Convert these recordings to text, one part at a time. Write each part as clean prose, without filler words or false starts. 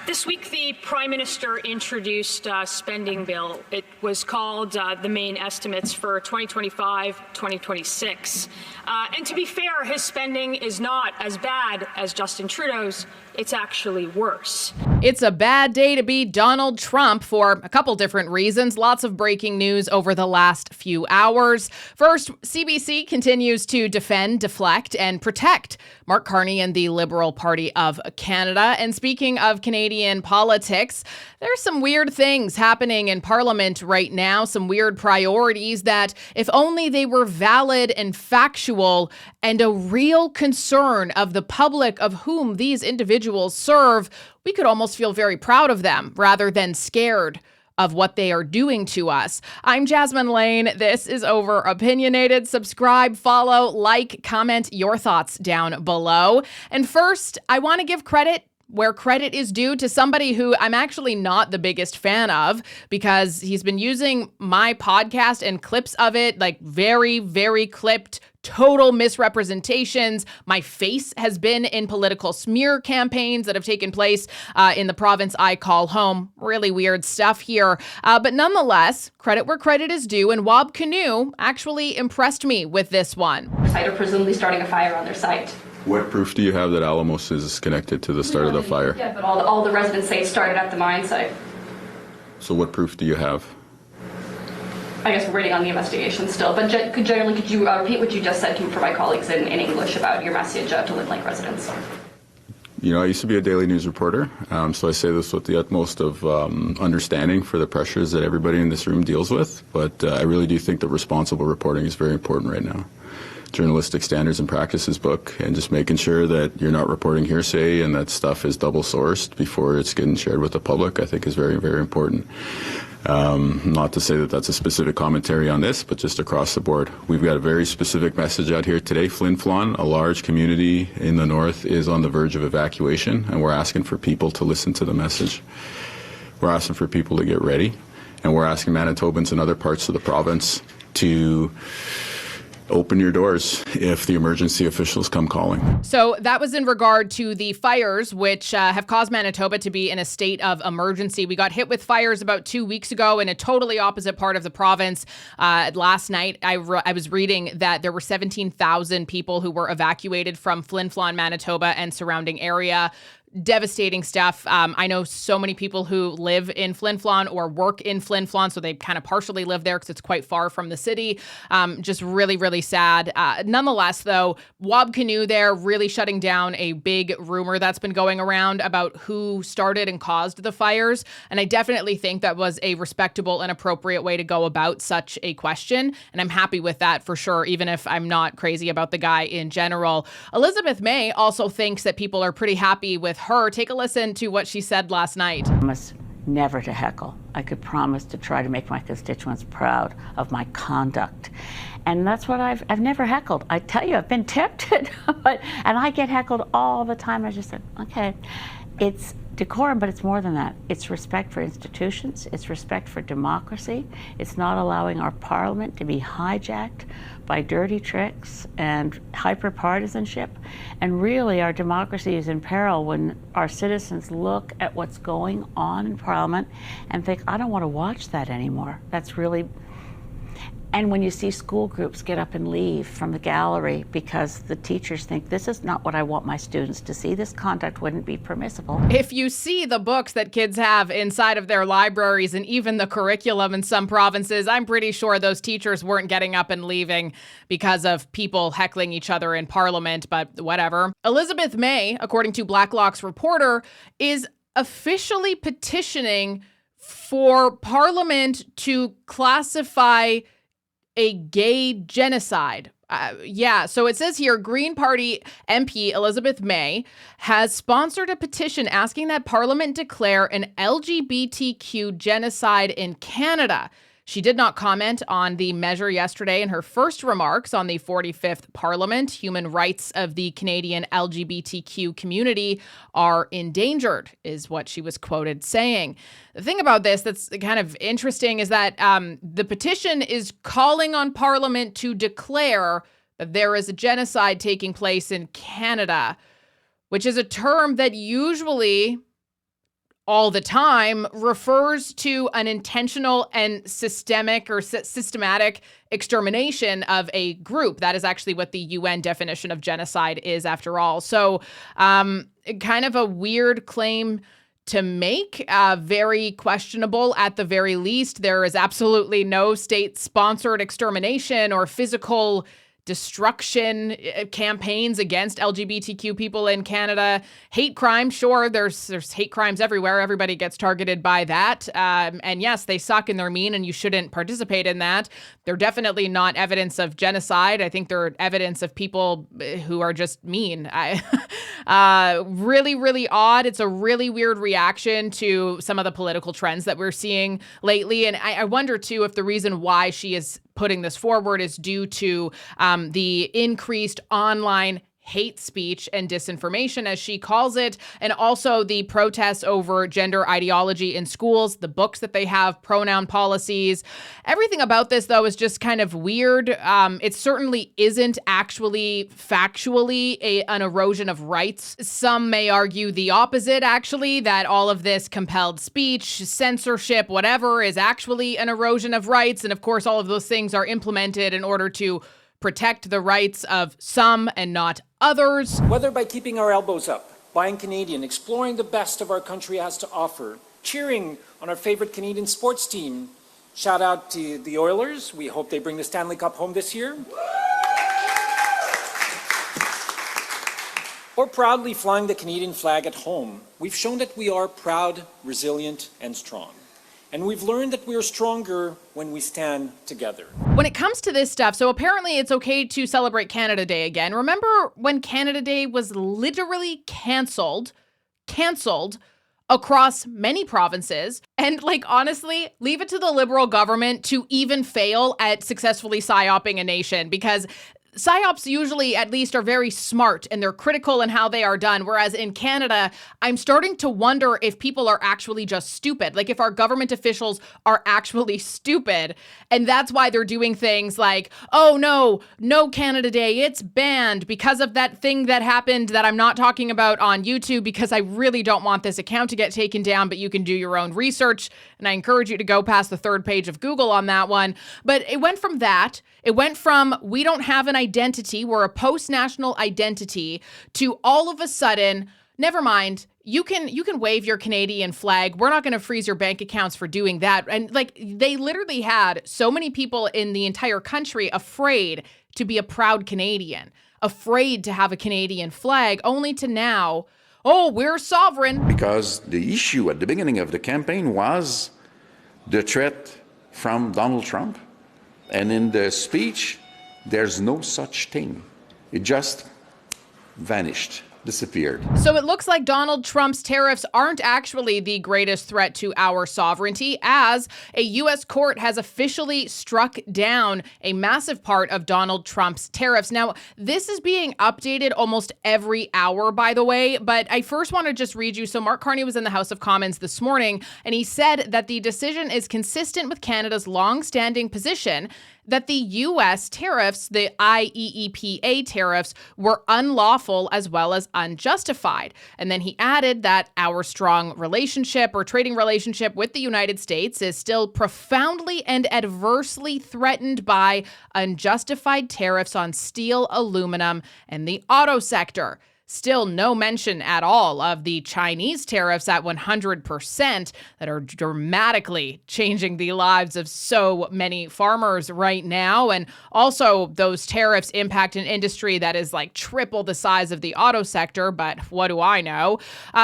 This week, the Prime Minister introduced a spending bill. It was called the main estimates for 2025-2026. And to be fair, his spending is not as bad as Justin Trudeau's. It's actually worse. It's a bad day to be Donald Trump for a couple different reasons. Lots of breaking news over the last few hours. First, CBC continues to defend, deflect, and protect Mark Carney and the Liberal Party of Canada. And speaking of Canadian politics, there's some weird things happening in Parliament right now, some weird priorities that, if only they were valid and factual and a real concern of the public of whom these individuals serve, we could almost feel very proud of them rather than scared of what they are doing to us. I'm Jasmine Lane. This is Over Opinionated. Subscribe, follow, like, comment your thoughts down below. And first, I want to give credit where credit is due to somebody who I'm actually not the biggest fan of, because he's been using my podcast and clips of it, like very, very clipped, total misrepresentations. My face has been in political smear campaigns that have taken place in the province I call home. Really weird stuff here. But nonetheless, credit where credit is due, and Wab Canoe actually impressed me with this one. Site are presumably starting a fire on their site. What proof do you have that Alamos is connected to the start of the fire? Yeah, but all the residents say it started at the mine site. So what proof do you have? I guess we're waiting on the investigation still, but generally, could you repeat what you just said for my colleagues in English about your message to Lynn Lake residents? You know, I used to be a daily news reporter, so I say this with the utmost of understanding for the pressures that everybody in this room deals with, but I really do think that responsible reporting is very important right now. Journalistic standards and practices book, and just making sure that you're not reporting hearsay and that stuff is double sourced before it's getting shared with the public, I think is very, very important. Not to say that that's a specific commentary on this, but just across the board. We've got a very specific message out here today. Flin Flon, a large community in the north, is on the verge of evacuation, and we're asking for people to listen to the message. We're asking for people to get ready, and we're asking Manitobans in other parts of the province to open your doors if the emergency officials come calling. So that was in regard to the fires, which have caused Manitoba to be in a state of emergency. We got hit with fires about 2 weeks ago in a totally opposite part of the province. Last night, I was reading that there were 17,000 people who were evacuated from Flin Flon, Manitoba and surrounding area. Devastating stuff. I know so many people who live in Flin Flon or work in Flin Flon, so they kind of partially live there because it's quite far from the city. Just really, really sad. Nonetheless, though, Wab Canoe there really shutting down a big rumor that's been going around about who started and caused the fires. And I definitely think that was a respectable and appropriate way to go about such a question. And I'm happy with that for sure, even if I'm not crazy about the guy in general. Elizabeth May also thinks that people are pretty happy with her. Take a listen to what she said last night. I promise never to heckle. I could promise to try to make my constituents proud of my conduct. And that's what I've never heckled. I tell you, I've been tempted, and I get heckled all the time. I just said, okay, it's decorum, but it's more than that. It's respect for institutions. It's respect for democracy. It's not allowing our parliament to be hijacked by dirty tricks and hyper-partisanship. And really, our democracy is in peril when our citizens look at what's going on in parliament and think, I don't want to watch that anymore. That's really... And when you see school groups get up and leave from the gallery because the teachers think this is not what I want my students to see, this conduct wouldn't be permissible. If you see the books that kids have inside of their libraries and even the curriculum in some provinces, I'm pretty sure those teachers weren't getting up and leaving because of people heckling each other in Parliament, but whatever. Elizabeth May, according to Blacklock's reporter, is officially petitioning for Parliament to classify a gay genocide. So it says here, Green Party MP Elizabeth May has sponsored a petition asking that Parliament declare an LGBTQ genocide in Canada. She did not comment on the measure yesterday in her first remarks on the 45th Parliament. Human rights of the Canadian LGBTQ community are endangered, is what she was quoted saying. The thing about this that's kind of interesting is that the petition is calling on Parliament to declare that there is a genocide taking place in Canada, which is a term that usually all the time refers to an intentional and systemic or systematic extermination of a group. That is actually what the UN definition of genocide is, after all. So kind of a weird claim to make, very questionable at the very least. There is absolutely no state-sponsored extermination or physical destruction campaigns against LGBTQ people in Canada. Hate crime, sure, there's hate crimes everywhere. Everybody gets targeted by that. And yes, they suck and they're mean and you shouldn't participate in that. They're definitely not evidence of genocide. I think they're evidence of people who are just mean. Really, really odd. It's a really weird reaction to some of the political trends that we're seeing lately. And I wonder, too, if the reason why she is putting this forward is due to the increased online hate speech and disinformation, as she calls it, and also the protests over gender ideology in schools, the books that they have, pronoun policies. Everything about this, though, is just kind of weird. It certainly isn't actually factually an erosion of rights. Some may argue the opposite, actually, that all of this compelled speech, censorship, whatever, is actually an erosion of rights. And of course, all of those things are implemented in order to protect the rights of some and not others. Whether by keeping our elbows up, buying Canadian, exploring the best of our country has to offer, cheering on our favorite Canadian sports team. Shout out to the Oilers. We hope they bring the Stanley Cup home this year. Or proudly flying the Canadian flag at home. We've shown that we are proud, resilient, and strong. And we've learned that we are stronger when we stand together. When it comes to this stuff, so apparently it's okay to celebrate Canada Day again. Remember when Canada Day was literally canceled across many provinces? And like, honestly, leave it to the Liberal government to even fail at successfully psyoping a nation, because psyops usually at least are very smart and they're critical in how they are done. Whereas in Canada, I'm starting to wonder if people are actually just stupid. Like if our government officials are actually stupid. And that's why they're doing things like, oh no Canada Day, it's banned because of that thing that happened that I'm not talking about on YouTube, because I really don't want this account to get taken down, but you can do your own research. And I encourage you to go past the third page of Google on that one. But it went from that. It went from we don't have an identity, we're a post-national identity, to all of a sudden, never mind, you can wave your Canadian flag. We're not going to freeze your bank accounts for doing that. And like, they literally had so many people in the entire country afraid to be a proud Canadian, afraid to have a Canadian flag, only to now, oh, we're sovereign. Because the issue at the beginning of the campaign was the threat from Donald Trump. And in the speech, there's no such thing. It just vanished, disappeared. So it looks like Donald Trump's tariffs aren't actually the greatest threat to our sovereignty, as a U.S. court has officially struck down a massive part of Donald Trump's tariffs. Now, this is being updated almost every hour, by the way, but I first want to just read you. So Mark Carney was in the House of Commons this morning, and he said that the decision is consistent with Canada's long-standing position that the U.S. tariffs, the IEEPA tariffs, were unlawful as well as unjustified. And then he added that our strong relationship or trading relationship with the United States is still profoundly and adversely threatened by unjustified tariffs on steel, aluminum, and the auto sector. Still no mention at all of the Chinese tariffs at 100% that are dramatically changing the lives of so many farmers right now. And also those tariffs impact an industry that is like triple the size of the auto sector. But what do I know?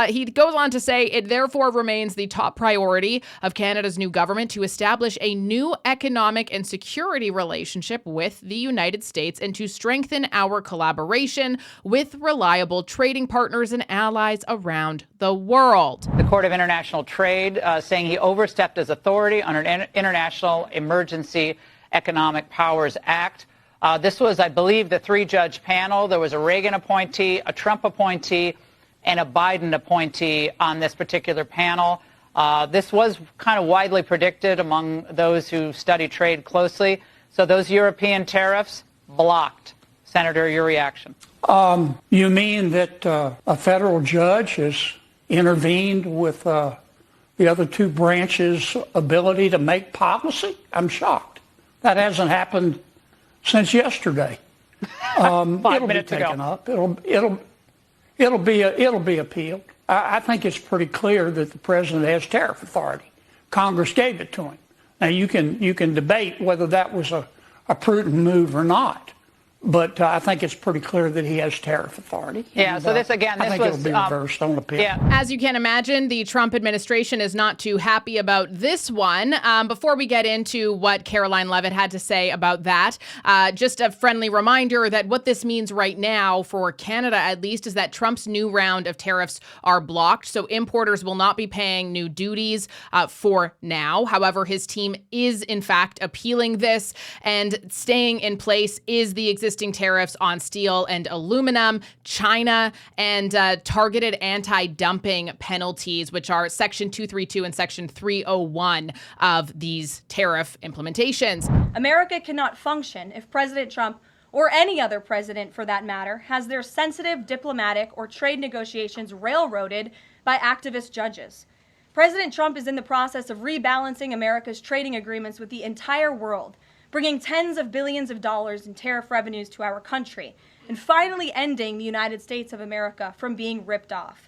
He goes on to say it therefore remains the top priority of Canada's new government to establish a new economic and security relationship with the United States and to strengthen our collaboration with reliable trading partners and allies around the world. The Court of International Trade saying he overstepped his authority under an International Emergency Economic Powers Act. This was, I believe, the three-judge panel. There was a Reagan appointee, a Trump appointee, and a Biden appointee on this particular panel. This was kind of widely predicted among those who study trade closely. So those European tariffs, blocked. Senator, your reaction? You mean that a federal judge has intervened with the other two branches' ability to make policy? I'm shocked. That hasn't happened since yesterday. It'll be taken up. It'll be appealed. I think it's pretty clear that the president has tariff authority. Congress gave it to him. Now you can debate whether that was a prudent move or not. But I think it's pretty clear that he has tariff authority. Yeah, And, so this, again, I this think was... it'll be reversed on appeal. Yeah. As you can imagine, the Trump administration is not too happy about this one. Before we get into what Caroline Leavitt had to say about that, just a friendly reminder that what this means right now, for Canada at least, is that Trump's new round of tariffs are blocked. So importers will not be paying new duties for now. However, his team is, in fact, appealing this, and staying in place is the existing tariffs on steel and aluminum, China, and targeted anti-dumping penalties, which are Section 232 and Section 301 of these tariff implementations. America cannot function if President Trump, or any other president for that matter, has their sensitive diplomatic or trade negotiations railroaded by activist judges. President Trump is in the process of rebalancing America's trading agreements with the entire world, bringing tens of billions of dollars in tariff revenues to our country, and finally ending the United States of America from being ripped off.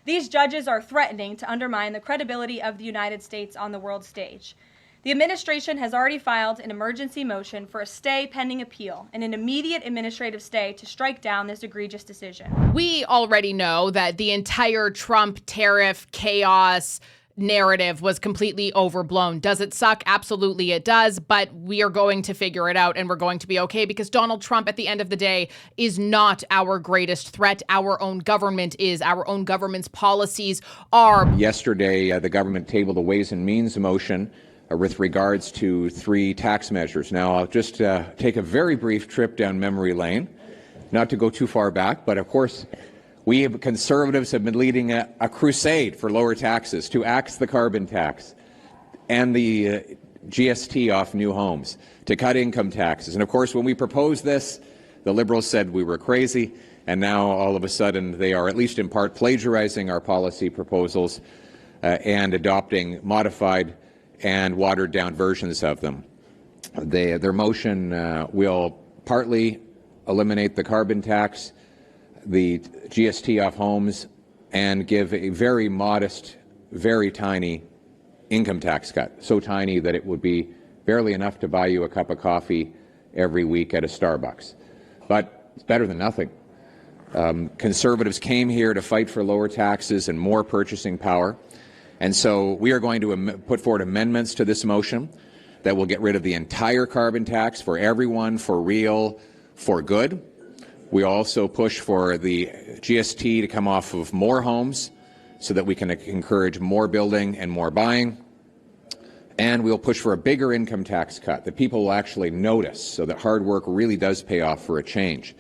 These judges are threatening to undermine the credibility of the United States on the world stage. The administration has already filed an emergency motion for a stay pending appeal and an immediate administrative stay to strike down this egregious decision. We already know that the entire Trump tariff chaos narrative was completely overblown. Does it suck? Absolutely it does, but we are going to figure it out and we're going to be okay, because Donald Trump, at the end of the day, is not our greatest threat. Our own government is. Our own government's policies are. Yesterday, the government tabled a Ways and Means motion with regards to 3 tax measures. Now, I'll just take a very brief trip down memory lane, not to go too far back, but of course, we Conservatives have been leading a crusade for lower taxes, to axe the carbon tax and the GST off new homes, to cut income taxes. And of course, when we proposed this, the Liberals said we were crazy, and now all of a sudden they are, at least in part, plagiarizing our policy proposals and adopting modified and watered-down versions of them. Their motion will partly eliminate the carbon tax, the GST off homes, and give a very modest, very tiny income tax cut, so tiny that it would be barely enough to buy you a cup of coffee every week at a Starbucks. But it's better than nothing. Conservatives came here to fight for lower taxes and more purchasing power, and so we are going to put forward amendments to this motion that will get rid of the entire carbon tax for everyone, for real, for good. We also push for the GST to come off of more homes so that we can encourage more building and more buying. And we'll push for a bigger income tax cut that people will actually notice, so that hard work really does pay off for a change.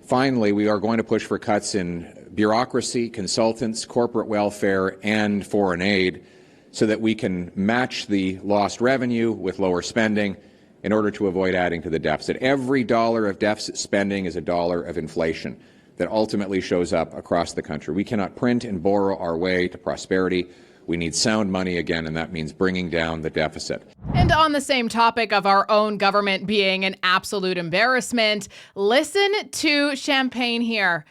Finally, we are going to push for cuts in bureaucracy, consultants, corporate welfare, and foreign aid, so that we can match the lost revenue with lower spending in order to avoid adding to the deficit. Every dollar of deficit spending is a dollar of inflation that ultimately shows up across the country. We cannot print and borrow our way to prosperity. We need sound money again, and that means bringing down the deficit. And on the same topic of our own government being an absolute embarrassment, listen to Champagne here.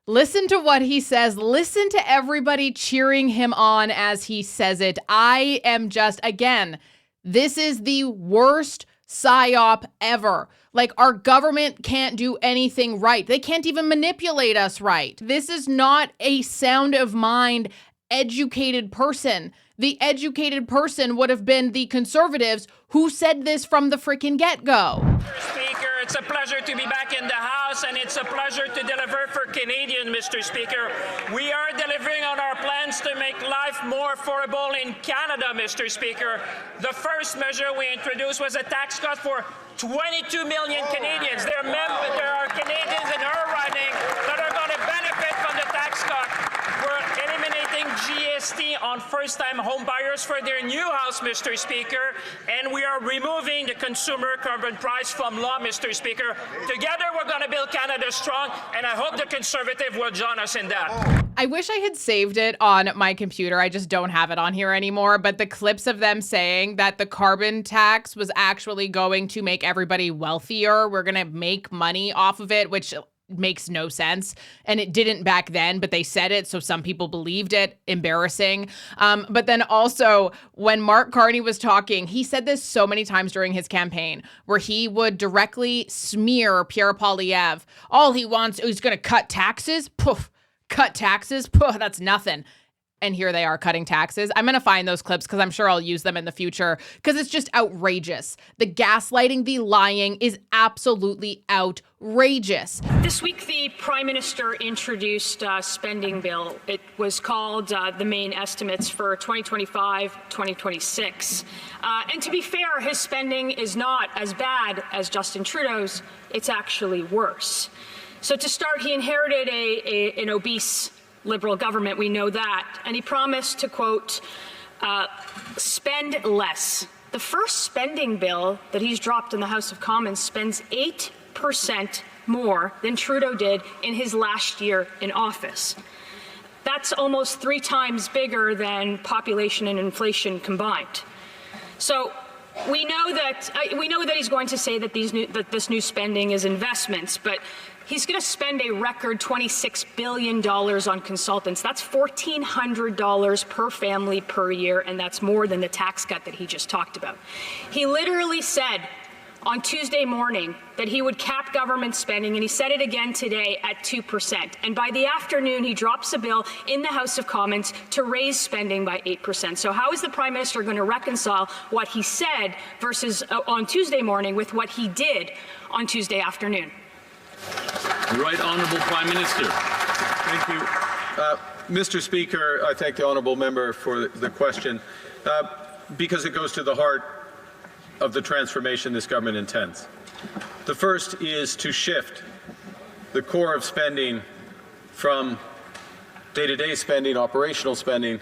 Listen to what he says. Listen to everybody cheering him on as he says it. I am just, again, this is the worst psyop ever. Like, our government can't do anything right. They can't even manipulate us right. This is not a sound of mind, educated person. The educated person would have been the Conservatives who said this from the freaking get-go. Mr. Speaker, it's a pleasure to be back in the House, and it's a pleasure to deliver for Canadians, Mr. Speaker. We are delivering on our plans to make life more affordable in Canada, Mr. Speaker. The first measure we introduced was a tax cut for 22 million Canadians. There are Canadians in our riding that are going to benefit from the tax cut. We're eliminating GST amnesty on first-time home buyers for their new house, Mr. Speaker, and we are removing the consumer carbon price from law, Mr. Speaker. Together, we're going to build Canada strong, and I hope the Conservative will join us in that. I wish I had saved it on my computer. I just don't have it on here anymore. But the clips of them saying that the carbon tax was actually going to make everybody wealthier, we're going to make money off of it, which makes no sense. And it didn't back then, but they said it, so some people believed it. Embarrassing. But then also, when Mark Carney was talking, he said this so many times during his campaign, where he would directly smear Pierre Poilievre. All he wants is going to cut taxes. Poof. Cut taxes? Poof, that's nothing. And here they are cutting taxes. I'm going to find those clips because I'm sure I'll use them in the future because it's just outrageous. The gaslighting, the lying is absolutely outrageous. This week, the Prime Minister introduced a spending bill. It was called the main estimates for 2025-2026. And to be fair, his spending is not as bad as Justin Trudeau's. It's actually worse. So to start, he inherited an obese Liberal government, we know that, and he promised to, quote, spend less. The first spending bill that he's dropped in the House of Commons spends 8% more than Trudeau did in his last year in office. That's almost 3 times bigger than population and inflation combined. So we know that he's going to say that this new spending is investments, but he's going to spend a record $26 billion on consultants. That's $1,400 per family per year, and that's more than the tax cut that he just talked about. He literally said on Tuesday morning that he would cap government spending, and he said it again today at 2%. And by the afternoon, he drops a bill in the House of Commons to raise spending by 8%. So how is the Prime Minister going to reconcile what he said versus on Tuesday morning with what he did on Tuesday afternoon? The Right Honourable Prime Minister. Thank you. Mr. Speaker, I thank the honourable member for the question because it goes to the heart of the transformation this government intends. The first is to shift the core of spending from day-to-day spending, operational spending,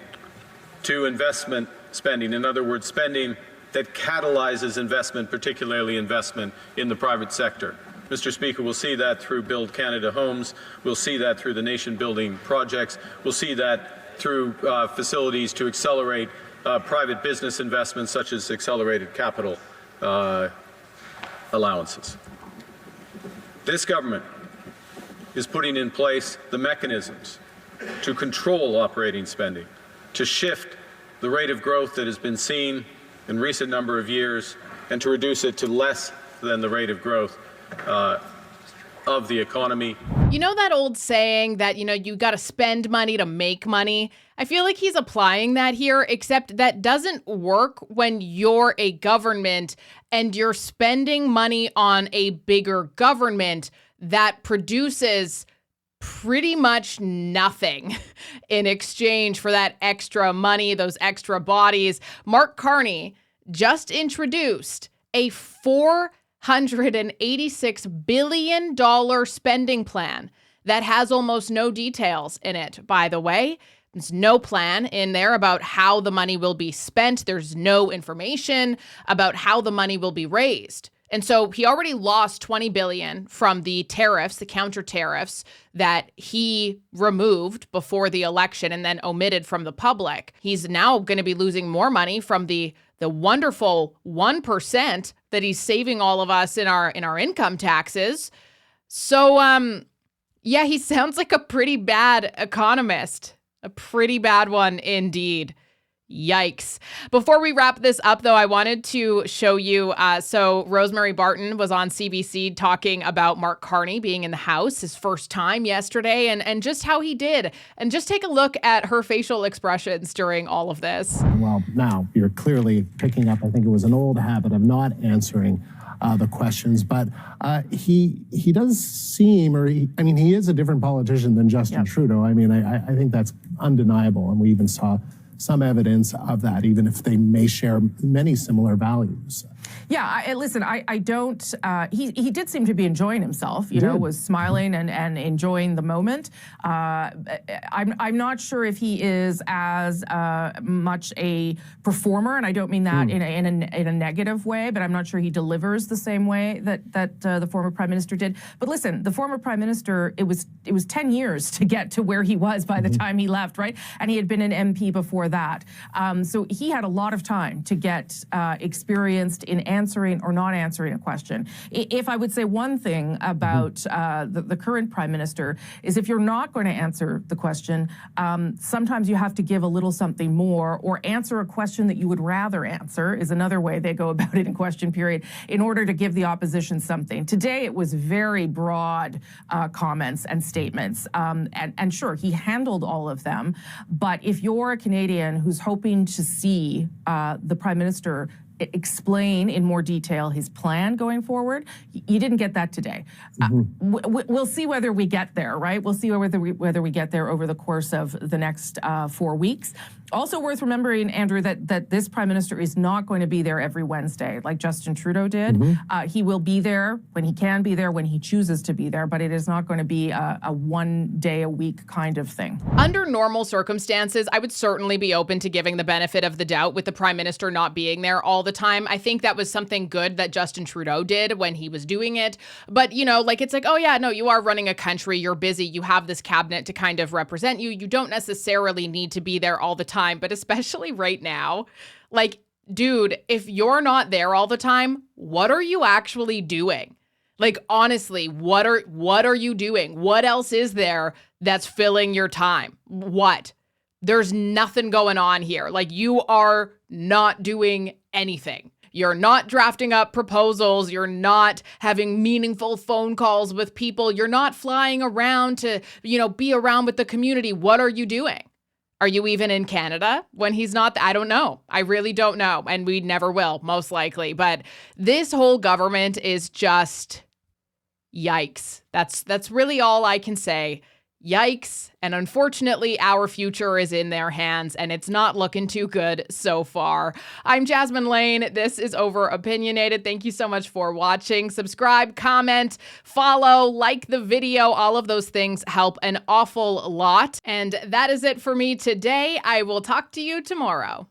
to investment spending. In other words, spending that catalyzes investment, particularly investment in the private sector. Mr. Speaker, we'll see that through Build Canada Homes. We'll see that through the nation-building projects. We'll see that through facilities to accelerate private business investments, such as accelerated capital allowances. This government is putting in place the mechanisms to control operating spending, to shift the rate of growth that has been seen in recent number of years, and to reduce it to less than the rate of growth of the economy. You know that old saying that, you got to spend money to make money? I feel like he's applying that here, except that doesn't work when you're a government and you're spending money on a bigger government that produces pretty much nothing in exchange for that extra money, those extra bodies. Mark Carney just introduced a $486 billion spending plan that has almost no details in it, by the way. There's no plan in there about how the money will be spent. There's no information about how the money will be raised. And so he already lost $20 billion from the tariffs, the counter tariffs that he removed before the election and then omitted from the public. He's now going to be losing more money from the wonderful 1% that he's saving all of us in our income taxes. So, yeah, he sounds like a pretty bad economist, a pretty bad one indeed. Yikes. Before we wrap this up, though, I wanted to show you, so Rosemary Barton was on CBC talking about Mark Carney being in the House, his first time yesterday, and just how he did. And just take a look at her facial expressions during all of this. Well, now you're clearly picking up, I think it was an old habit of not answering the questions, but he does seem, he is a different politician than Justin Trudeau. I think that's undeniable, and we even saw some evidence of that, even if they may share many similar values. Yeah, listen, I don't, he did seem to be enjoying himself, you know, was smiling and enjoying the moment. I'm not sure if he is as much a performer, and I don't mean that in a negative way, but I'm not sure he delivers the same way that the former Prime Minister did. But listen, the former Prime Minister, it was 10 years to get to where he was by the time he left, right? And he had been an MP before that. So he had a lot of time to get experienced in answering or not answering a question. If I would say one thing about the current Prime Minister is if you're not going to answer the question, sometimes you have to give a little something more or answer a question that you would rather answer is another way they go about it in question period in order to give the opposition something. Today it was very broad comments and statements. And sure, he handled all of them. But if you're a Canadian who's hoping to see the Prime Minister explain in more detail his plan going forward, you didn't get that today. We'll see whether we get there, right? We'll see whether we get there over the course of the next 4 weeks. Also worth remembering, Andrew, that this Prime Minister is not going to be there every Wednesday like Justin Trudeau did. He will be there when he can be there, when he chooses to be there, but it is not going to be a 1 day a week kind of thing. Under normal circumstances, I would certainly be open to giving the benefit of the doubt with the Prime Minister not being there all the time. I think that was something good that Justin Trudeau did when he was doing it. But, you know, like, it's like, oh yeah, no, you are running a country, you're busy, you have this cabinet to kind of represent you. You don't necessarily need to be there all the time. But especially right now, like, dude, if you're not there all the time, what are you actually doing? Like, honestly, what are you doing? What else is there that's filling your time? What? There's nothing going on here. Like, you are not doing anything. You're not drafting up proposals. You're not having meaningful phone calls with people. You're not flying around to, you know, be around with the community. What are you doing? Are you even in Canada when he's not? I don't know. I really don't know. And we never will, most likely. But this whole government is just yikes. That's really all I can say. Yikes. And unfortunately, our future is in their hands, and it's not looking too good so far. I'm Jasmine Lane. This is Over Opinionated. Thank you so much for watching. Subscribe, comment, follow, like the video. All of those things help an awful lot. And that is it for me today. I will talk to you tomorrow.